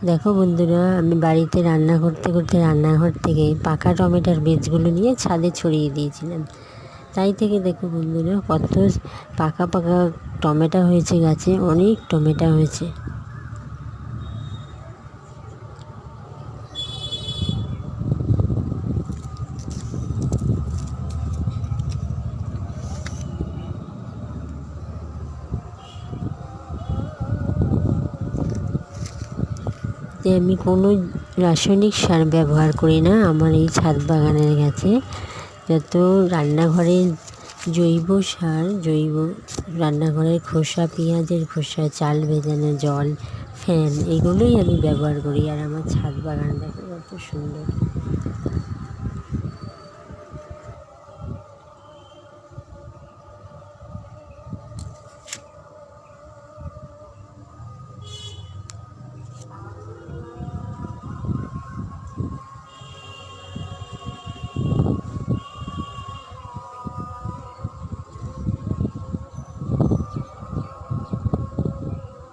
দেখো বন্ধুরা, আমি বাড়িতে রান্না করতে করতে রান্নাঘর থেকে পাকা টমেটোর বীজগুলো নিয়ে ছাদে ছড়িয়ে দিয়েছিলাম। তাই থেকে দেখো বন্ধুরা, কত পাকা পাকা টমেটো হয়েছে গাছে, অনেক টমেটো হয়েছে। আমি কোনো রাসায়নিক সার ব্যবহার করি না আমার এই ছাদ বাগানের গাছে। যত রান্নাঘরের জৈব সার, রান্নাঘরের খোসা, পেঁয়াজের খোসা, চাল ভেজানো জল, ফ্যান, এগুলোই আমি ব্যবহার করি। আর আমার ছাদ বাগান দেখো কত সুন্দর।